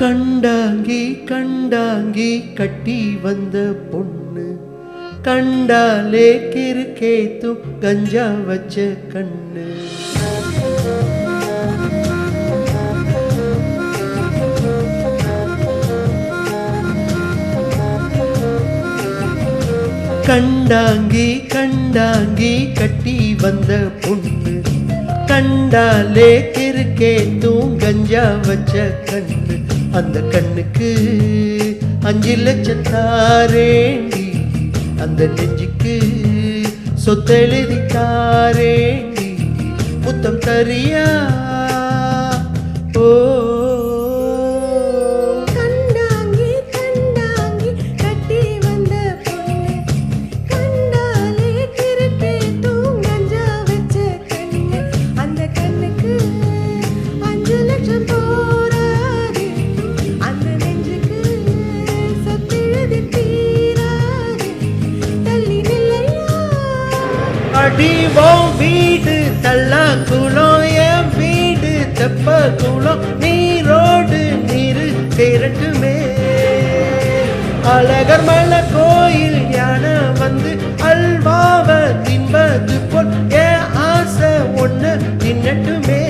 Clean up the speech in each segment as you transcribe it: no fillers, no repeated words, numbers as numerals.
கண்டாங்கி கண்டாங்கி கட்டி வந்த பொண்ணு கண்டாலே கிறுக்கேத்தும் கஞ்சா வச்ச கண்ணு. கண்டாங்கி கண்டாங்கி கட்டி வந்த பொண்ணு கண்டாலே கிறுக்கேத்தும் கஞ்சா வச்ச கண்ணு. அந்த கண்ணுக்கு 5 லட்சம் தாரேண்டி, அந்த நெஞ்சுக்கு சொத்தெழுதி தாரேண்டி, முத்தம் தரியா? ஓ அடிவோம் வீடு தள்ளாக்குளம், என் வீடு தெப்ப குளம், நீரோடு நீரு திரட்டுமே. அழகர் மலை கோயில் யானை வந்து அல்வாவ தின்பது போல் என் ஆசை ஒண்ணு தின்னட்டுமே.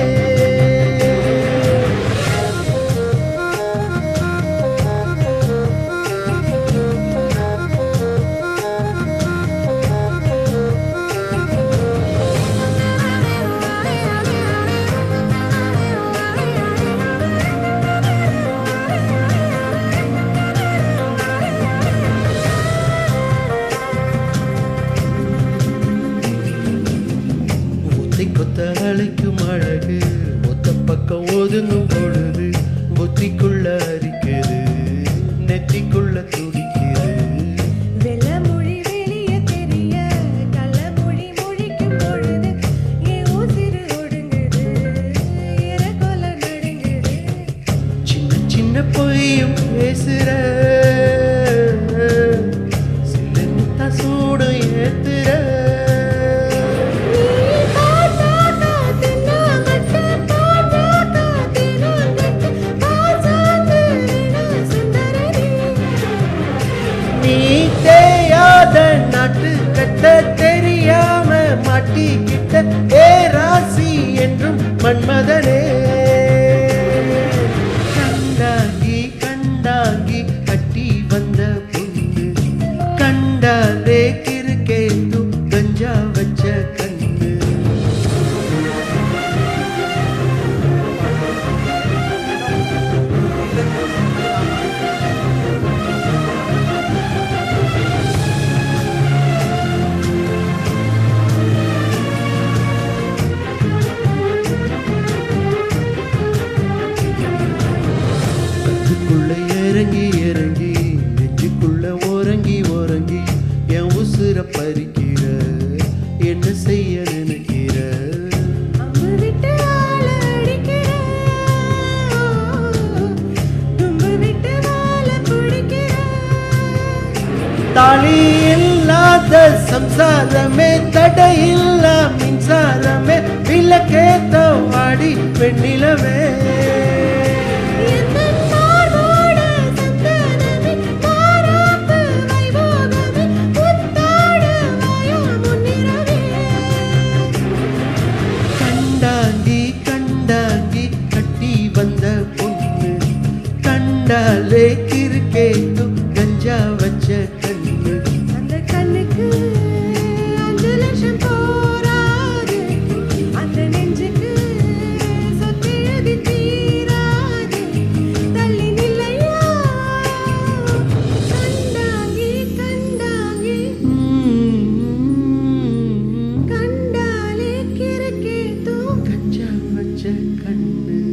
கொத்த அழைக்கும் அழகு ஒத்த பக்கம் ஒதுங்கும் பொழுது புத்திக்குள்ள அரிக்குது, நெத்திக்குள்ள துடிக்குது. வெள்ளமொழி வெளிய தெரிய கள்ளமொழி மொழிக்கும் பொழுது என் உசிறு ஒடுங்குது, இறகொல நடுங்குது. சின்ன சின்ன பொய்யும் பேசுற, சில்லுன்னு சூடும் ஏத்துற. நீ தேயாத நாட்டு கட்ட தெரியாம மாட்டிக்கிட்ட ஏ ராசி என்றும் மன்மதனே. கண்டாங்கி கண்டாங்கி கட்டி வந்த பொண்ணு கண்டாலே கிறுக்கேத்தும் கஞ்சா வச்ச கண்ணு. இறங்கி இறங்கி நெஞ்சுக்குள்ள ஓரங்கி ஓரங்கி என் உசுர பறிக்கிற, என்ன செய்ய நினைக்கிற? அம்பு விட்டு ஆள அடிக்கிற, தும்பு விட்டு வாழ பிடிக்கிற. தாலி இல்லாத சம்சாரமே, தடையில்லா மின்சாரமே, விளக்கேத்த வாடி பெண்ணிலவே. கண்டாங்கி கண்டாங்கி கட்டி வந்த பொண்ணு கண்டாலே கிறுக்கேத்தும் கஞ்சா வச்ச கண்ணு. அந்த கண்ணுக்கு 5 லட்சம் போராது, அந்த நெஞ்சுக்கு சொத்தெழுதி தீராது, தள்ளி நில்லையா? கண்டாங்கி கண்டாங்கி கண்டாலே கிறுக்கேத்தும் கஞ்சா வச்ச கண்ணு.